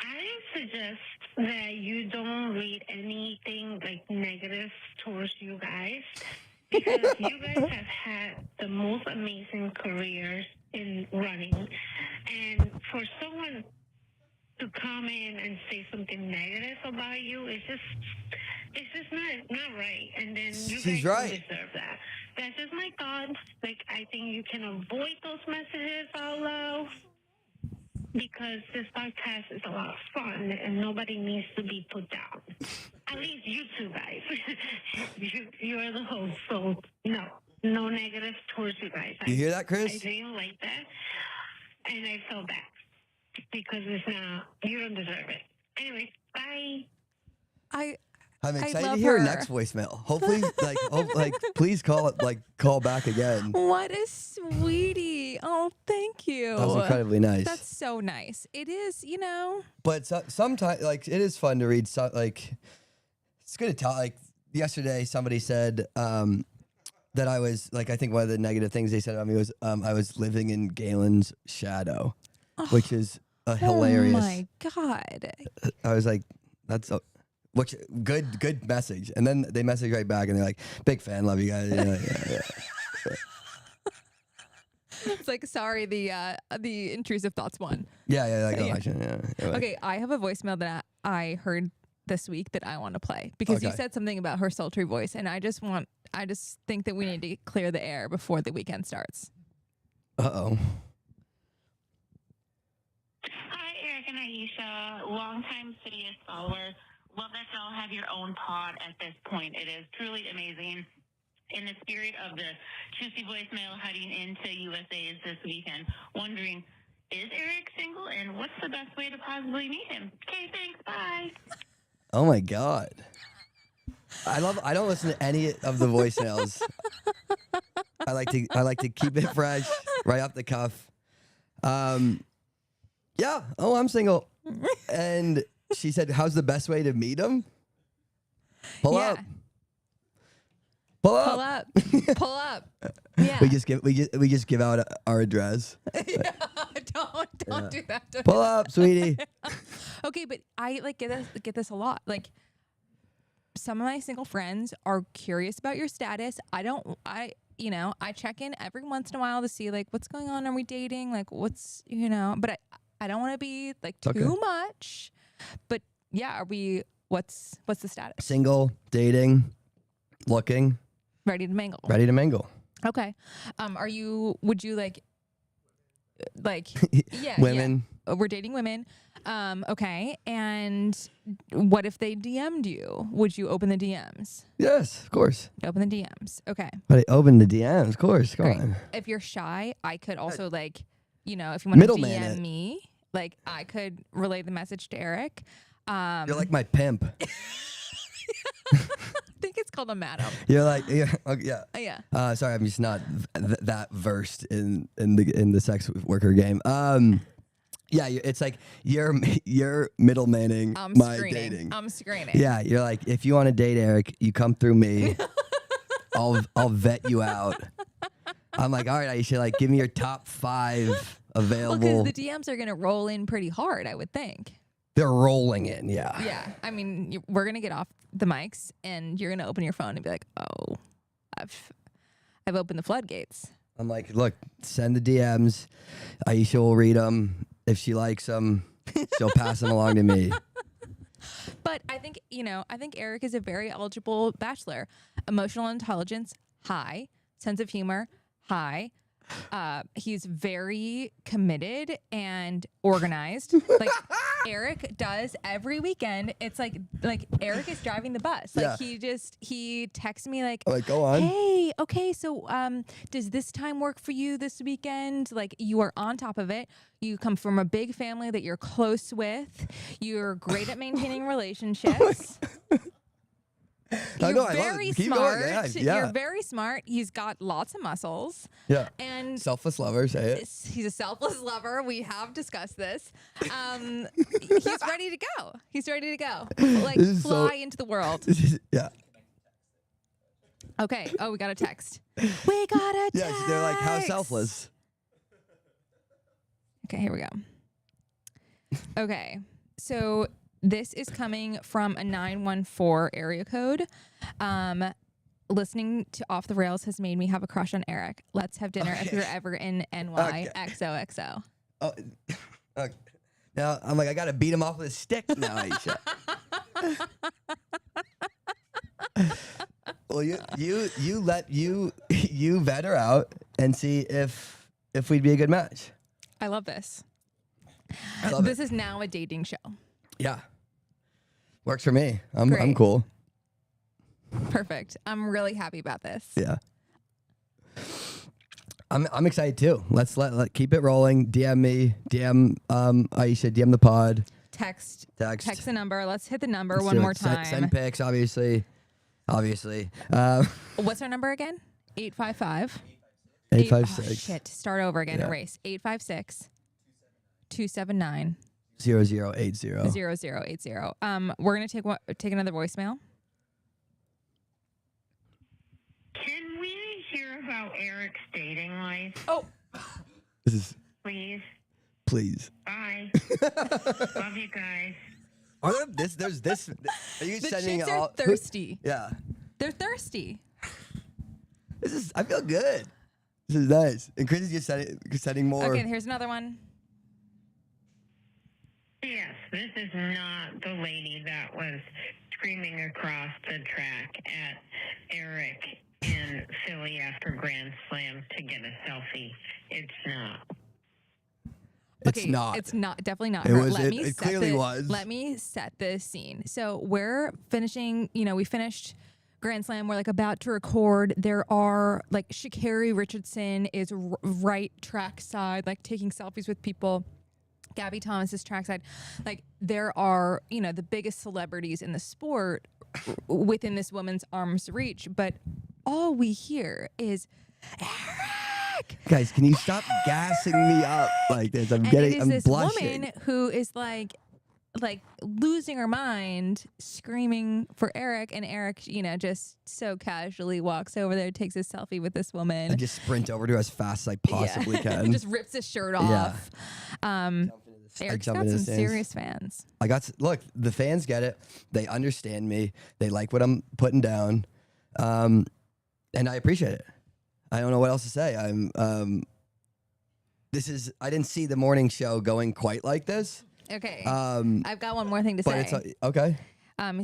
I suggest that you don't read anything like negative towards you guys, because you guys have had the most amazing careers in running, and for someone to come in and say something negative about you, it's just not right. And then you She's guys right. don't deserve that. That's just my thoughts. Like I think you can avoid those messages out loud, because this podcast is a lot of fun and nobody needs to be put down. At least you two guys. You're the host, so no negative towards you guys. You hear that, I Chris? didn't like that, and I felt bad because it's not. You don't deserve it. Anyway, bye. I'm excited to love hear her her. next voicemail. Hopefully, please call back again. What a sweetie. Oh, thank you. That was incredibly nice. That's so nice. It is, you know. But sometimes, like, it is fun to read. Like, it's good to tell. Like, yesterday, somebody said that I was, like, I think one of the negative things they said about me was I was living in Galen's shadow, which is hilarious. Oh, my God. I was like, that's a... Which good message, and then they message right back, and they're like, "Big fan, love you guys." Yeah. It's like, sorry, the intrusive thoughts won. Yeah, like, Yeah. yeah. Okay, I have a voicemail that I heard this week that I want to play because you Okay. said something about her sultry voice, and I just think that we need to clear the air before the weekend starts. Uh-oh. Hi, Eric and Aisha, longtime CITIUS follower. Love that y'all have your own pod at this point. It is truly amazing. In the spirit of the juicy voicemail heading into USA's this weekend, wondering, is Eric single, and what's the best way to possibly meet him? Okay, thanks, bye. Oh my God. I don't listen to any of the voicemails. I like to keep it fresh, right off the cuff. Yeah. Oh, I'm single. And she said, "How's the best way to meet him?" Pull Yeah. up. Pull up. Pull up. Pull up. Yeah. We just give out our address. Yeah, don't do that. Don't Pull do up, sweetie. that. Okay, but I like get this a lot. Like some of my single friends are curious about your status. I check in every once in a while to see like what's going on. Are we dating? Like what's but I don't want to be like too Okay. much. But yeah, are we? What's the status? Single, dating, looking, Ready to mingle. ready to mingle. Okay. Would you like yeah, Women. yeah. we're dating women. Okay. And what if they DM'd you? Would you open the DMs? Yes, of course. Open the DMs. Okay. But I opened the DMs, of course. Come Great. on. If you're shy, I could also like, if you want to Middleman DM it. me, like I could relay the message to Eric. You're like my pimp. I think it's called a madam. You're like, yeah. Yeah. Sorry, I'm just not that versed in the sex worker game. Yeah, it's like you're middlemaning my dating. I'm screening. Yeah, you're like, if you want to date Eric, you come through me. I'll vet you out. I'm like, all right, Aisha, like, give me your top 5 available. Well, because the DMs are gonna roll in pretty hard, I would think. They're rolling in, yeah. Yeah, I mean, we're gonna get off the mics, and you're gonna open your phone and be like, "Oh, I've opened the floodgates." I'm like, look, send the DMs. Aisha will read them. If she likes them, she'll pass them along to me. But I think Eric is a very eligible bachelor. Emotional intelligence, high. Sense of humor, high. He's very committed and organized. Like Eric does every weekend. It's like Eric is driving the bus. Like he texts me like, go on. Hey, okay, so does this time work for you this weekend? Like you are on top of it. You come from a big family that you're close with. You're great at maintaining relationships. You're very smart. Yeah. You're very smart. He's got lots of muscles. Yeah. And selfless lover, say it. He's a selfless lover. We have discussed this. He's ready to go. He's ready to go. Like fly into the world. Yeah. Okay. Oh, we got a text. We got a text. Yeah, they're like, how selfless? Okay, here we go. Okay. So this is coming from a 914 area code. Listening to Off the Rails has made me have a crush on Eric. Let's have dinner if you're ever in NY. XOXO. Oh, okay. Now I'm like, I gotta beat him off with a stick now, Aisha. Well, you vet her out and see if we'd be a good match. I love this. This is now a dating show. Yeah. Works for me. I'm cool. Perfect. I'm really happy about this. Yeah. I'm excited too. Let's let keep it rolling. DM me, DM Aisha, DM the pod. Text the number. Let's hit the number one more time. time. Send pics, obviously. What's our number again? 855. 856. Oh, shit. Start over again. Yeah. Erase. 856 279 0080. 0080. We're gonna take another voicemail. Can we hear about Eric's dating life? Oh, This is Please. please. Bye. Love you guys. Are there this? There's this. Are you the sending chicks all? are thirsty. Yeah. They're thirsty. This is. I feel good. This is nice. And Chris is just sending more. Okay, here's another one. Yes, this is not the lady that was screaming across the track at Eric in Philly after Grand Slam to get a selfie. It's not. It's not. It's not. Definitely not. It her. was. It clearly was. Let me set the scene. So we're finishing. We finished Grand Slam. We're like about to record. There are like Sha'Carri Richardson is right trackside, like taking selfies with people. Gabby Thomas is trackside. Like there are, the biggest celebrities in the sport within this woman's arm's reach, but all we hear is Eric. Guys, can you stop gassing me up like this? I'm this blushing. woman who is like losing her mind, screaming for Eric, and Eric, just so casually walks over there, takes a selfie with this woman. I just sprint over to her as fast as I possibly can. Just rips his shirt off. Eric's got some serious fans. Look, the fans get it. They understand me. They like what I'm putting down. And I appreciate it. I don't know what else to say. I didn't see the morning show going quite like this. Okay. I've got one more thing to say. But it's okay.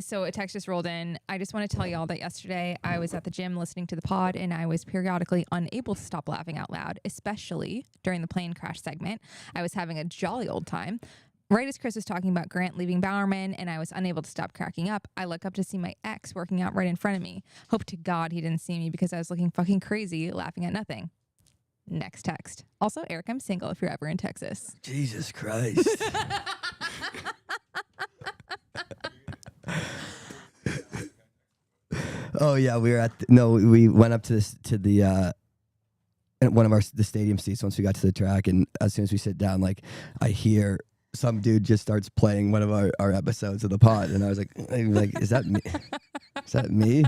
So a text just rolled in. I just want to tell y'all that yesterday I was at the gym listening to the pod and I was periodically unable to stop laughing out loud, especially during the plane crash segment. I was having a jolly old time. Right as Chris was talking about Grant leaving Bowerman and I was unable to stop cracking up, I look up to see my ex working out right in front of me. Hope to God he didn't see me because I was looking fucking crazy, laughing at nothing. Next text. Also, Eric, I'm single if you're ever in Texas. Jesus Christ. Oh yeah, we went up to the one of the stadium seats once we got to the track, and as soon as we sit down, like I hear some dude just starts playing one of our episodes of the pod, and I was like, is that me? Is that me?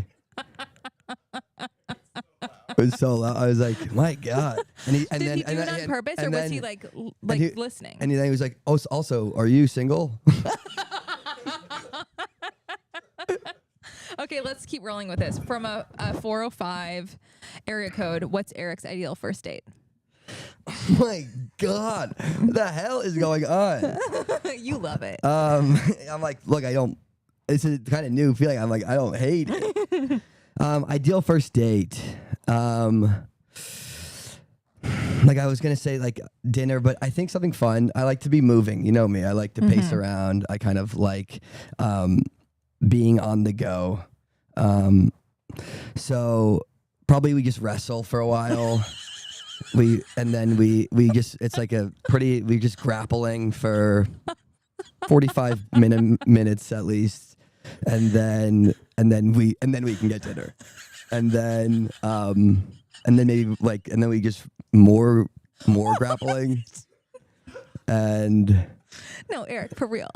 It was so loud. I was like, my God. And he Did he do it on purpose, or was he like listening? And then he was like, oh, also, are you single? Okay, let's keep rolling with this. From a 405 area code, what's Eric's ideal first date? Oh my God. What the hell is going on? You love it. I'm like, look, it's a kind of new feeling. I'm like, I don't hate it. Ideal first date. Like I was going to say like dinner, but I think something fun. I like to be moving. You know me. I like to pace around. I kind of like being on the go. So probably we just wrestle for a while. we just grappling for 45 minutes at least. And then we can get dinner. And then maybe and then we just more grappling. And no, Eric, for real.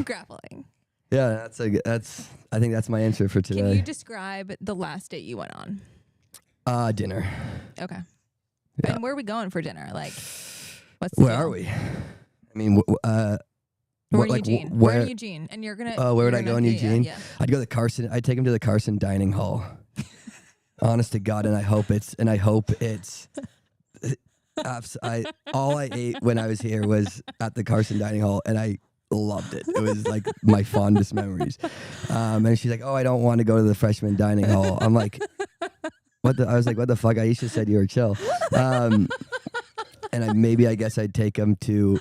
Grappling. Yeah, I think that's my answer for today. Can you describe the last date you went on? Dinner. Okay. Yeah. And where are we going for dinner? Like, where are we? I mean, we're in Eugene. We're in Eugene, and you're gonna. Where would I go in Eugene? Yeah. I'd go to the Carson. I'd take him to the Carson dining hall. Honest to God, and I hope it's. All I ate when I was here was at the Carson dining hall, and I loved it. It was like my fondest memories. And she's like, "Oh, I don't want to go to the freshman dining hall." I'm like, "What the?" I was like, "What the fuck?" Aisha said you were chill. And I guess I'd take him to.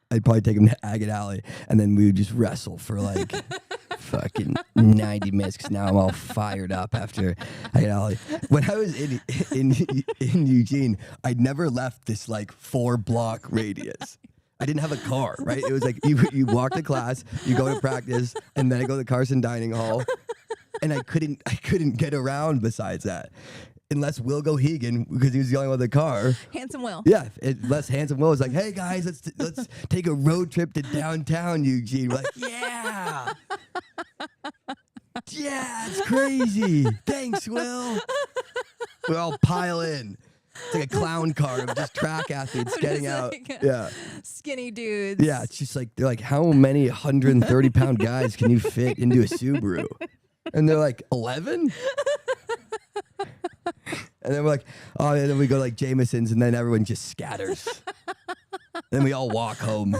I'd probably take him to Agate Alley, and then we would just wrestle for like fucking 90 minutes. Because now I'm all fired up after Agate Alley. When I was in Eugene, I'd never left this like 4-block radius. I didn't have a car, right? It was like you walk to class, you go to practice, and then I go to the Carson dining hall, and I couldn't get around besides that. Unless Will go Hegan, because he was the only one with a car. Handsome Will. Yeah, unless Handsome Will was like, "Hey guys, let's take a road trip to downtown Eugene." We're like, "Yeah, yeah, it's crazy. Thanks, Will." We all pile in. It's like a clown car of just track athletes getting out. Yeah, skinny dudes. Yeah, it's just like they're like, "How many 130-pound guys can you fit into a Subaru?" And they're like, 11? And then we're like, oh, and then we go to like Jameson's, and then everyone just scatters. Then we all walk home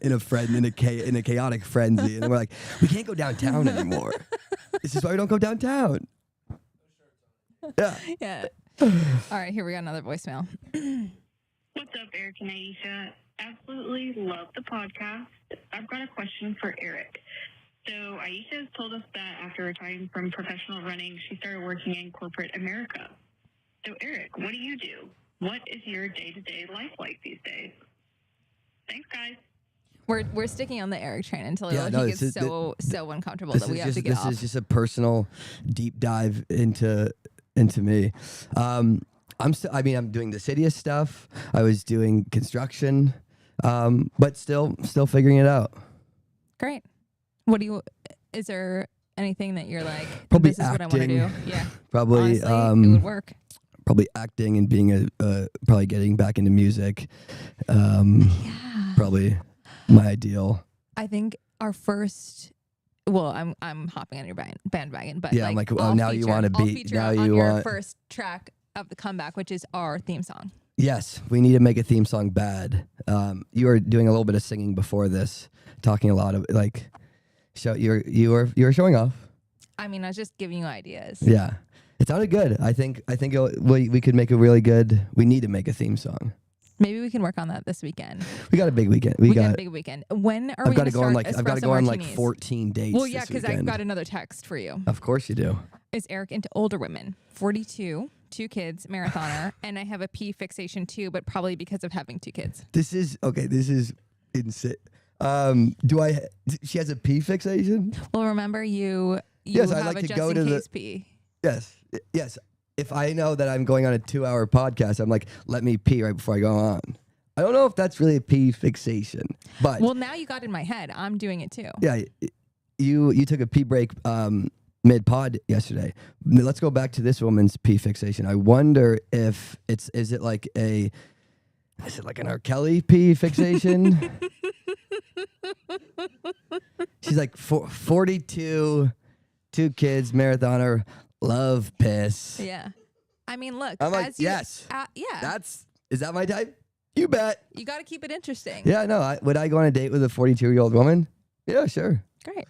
in a chaotic frenzy, and then we're like, we can't go downtown anymore. This is why we don't go downtown. Yeah. Yeah. All right, here we got another voicemail. What's up, Eric and Aisha? Absolutely love the podcast. I've got a question for Eric. So Aisha has told us that after retiring from professional running, she started working in corporate America. So Eric, what do you do? What is your day-to-day life like these days? Thanks, guys. We're sticking on the Eric train until he gets so uncomfortable that we have to get off. This is just a personal deep dive into me. I'm doing the CITIUS stuff. I was doing construction, but still figuring it out. Great. Is there anything that you're like, probably this is acting. what I want to do? Yeah. Probably, honestly, it would work. Probably acting and being probably getting back into music. Probably my ideal. I think our first, well, I'm hopping on your bandwagon, but yeah, like, now you want to be, now you want your first track of the comeback, which is our theme song. Yes, we need to make a theme song bad. You were doing a little bit of singing before this, talking a lot of like, show. You were showing off. I mean, I was just giving you ideas. Yeah, it sounded good. I think we could make a really good. We need to make a theme song. Maybe we can work on that this weekend. We got a big weekend. We got a big weekend. When are we going to start I've got to go on like martinis? 14 dates. Well, yeah, because I've got another text for you. Of course you do. Is Eric into older women? 42, 2 kids, marathoner, and I have a pee fixation too, but probably because of having 2 kids. This is insane. She has a pee fixation? Well, remember you Yes, have I like a to just go in to case pee. Yes. If I know that I'm going on a 2-hour podcast, I'm like, let me pee right before I go on. I don't know if that's really a pee fixation, but Well, now you got in my head. I'm doing it too. yeah, you took a pee break mid pod yesterday. Let's go back to this woman's pee fixation. I wonder if is it like an R. Kelly pee fixation? She's like 42, 2 kids, marathoner, love piss. Yeah. I mean, look. I'm like, as you, yes. Yeah. Is that my type? You bet. You got to keep it interesting. Yeah, no. Would I go on a date with a 42-year-old woman? Yeah, sure. Great.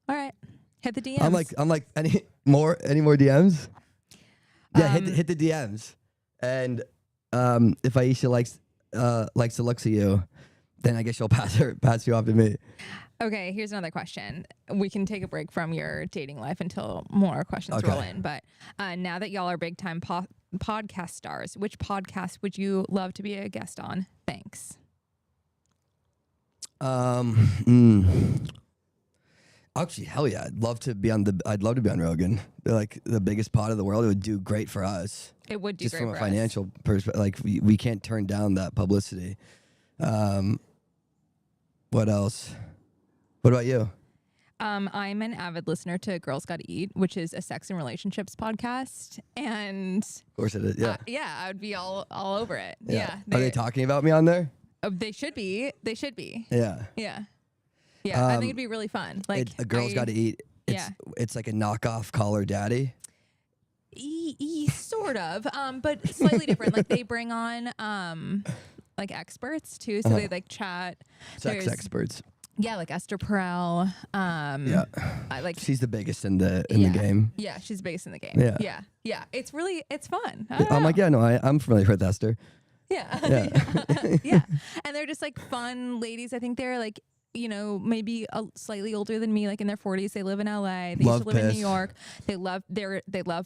All right. Hit the DMs. I'm like, any more DMs? Yeah, hit the DMs. And if Aisha likes the looks of you, then I guess she'll pass you off to me. Okay, here's another question. We can take a break from your dating life until more questions roll in. But now that y'all are big time podcast stars, which podcast would you love to be a guest on? Thanks. Actually, hell yeah, I'd love to be on Rogan. They're like the biggest pod of the world. It would do great for us. It would do just great from a for financial perspective. Like we can't turn down that publicity. What else? What about you? I'm an avid listener to Girls Gotta Eat, which is a sex and relationships podcast. And Of course it is. Yeah. yeah, I would be all over it. Yeah. Yeah. Are they talking about me on there? They should be. They should be. Yeah. Yeah. Yeah. I think it'd be really fun. Like A Girl's Gotta Eat. It's like a knockoff Call Her Daddy. Sort of, but slightly different. Like they bring on like experts too, so they like chat. Sex experts. Yeah, like Esther Perel. Yeah. I like. She's the biggest in the game. Yeah, she's based in the game. Yeah. Yeah. It's fun. I'm like, yeah, no, I'm familiar with Esther. Yeah. Yeah. And they're just like fun ladies. I think they're like, maybe slightly older than me, like in their 40s. They live in LA. They used to live in New York. They love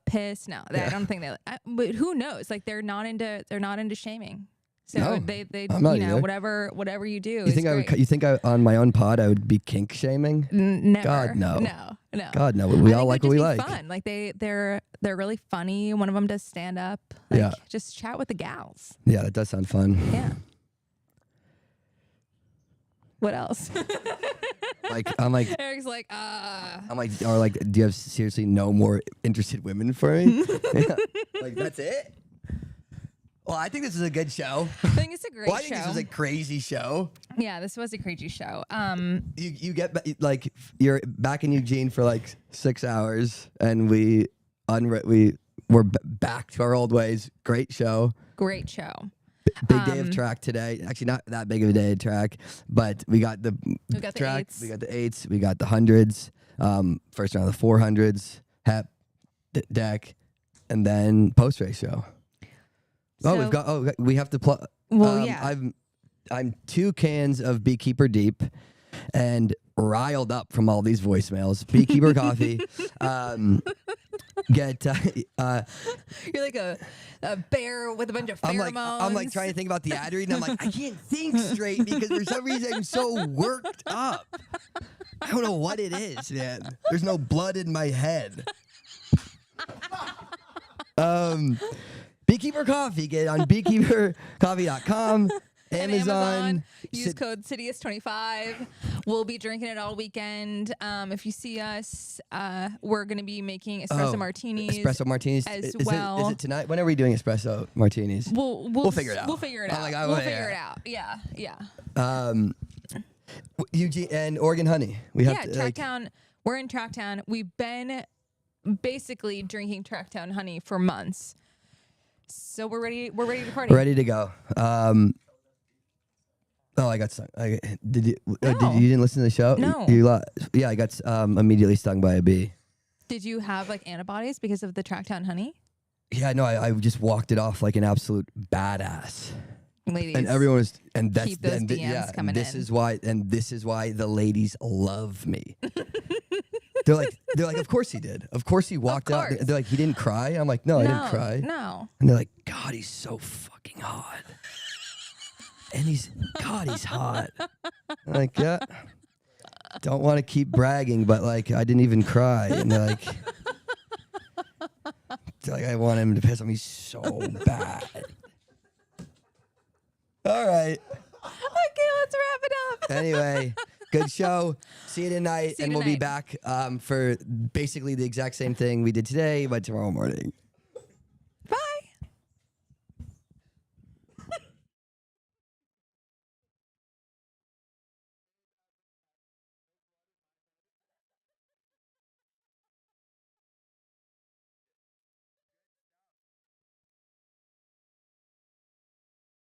piss. No, I don't think but who knows? Like they're not into shaming. So No, they I'm not either. whatever you do. You think I on my own pod I would be kink shaming? Never. God, no. No. God, no. We all like what we like. Fun. Like they're really funny. One of them does stand up. Like, just chat with the gals. Yeah, that does sound fun. Yeah. What else? I'm like Eric's like, I'm like, or like, do you have seriously no more interested women for me? Yeah. Like that's it? Well, I think this is a good show. I think it's a great show. I think this was a crazy show. Yeah, this was a crazy show. You get like you're back in Eugene for like 6 hours, and we're back to our old ways. Great show. Great show. Big day of track today. Actually, not that big of a day of track, but we got the track. We got the 8s. We got the 100s. First round of the 400s. Hep, deck, and then post race show. We have to plug. Well, yeah. I'm 2 cans of Beekeeper Deep, and riled up from all these voicemails. Beekeeper Coffee. You're like a bear with a bunch of pheromones. I'm like trying to think about the ad read, and I'm like, I can't think straight because for some reason I'm so worked up. I don't know what it is, man. There's no blood in my head. Beekeeper Coffee. Get it on beekeepercoffee.com. Amazon. Use code CITIUS25. We'll be drinking it all weekend. If you see us, we're going to be making espresso martinis. Espresso martinis as well. Is it tonight? When are we doing espresso martinis? We'll figure it out. We'll figure it out. We'll figure it out. Yeah. Eugene and Oregon Honey. We have to, Tracktown. We're in Tracktown. We've been basically drinking Tracktown honey for months. So we're ready to party. Ready to go. Oh, I got stung. Did you? No. You didn't listen to the show? No. Yeah, I got immediately stung by a bee. Did you have like antibodies because of the Trackdown honey? Yeah, no, I just walked it off like an absolute badass. Ladies, And everyone was, and that's keep those and DMs coming this in. is why, and this is why the ladies love me. they're like, of course he did. Of course he walked out. course. They're like, he didn't cry. I'm like, no, I didn't cry. No. And they're like, God, he's so fucking hot. And he's hot. I'm like, yeah. Don't want to keep bragging, but like, I didn't even cry. And they're like, I want him to piss on me so bad. All right. Okay, let's wrap it up. Anyway, good show. See you tonight. See you and we'll be tonight. back for basically the exact same thing we did today, but tomorrow morning.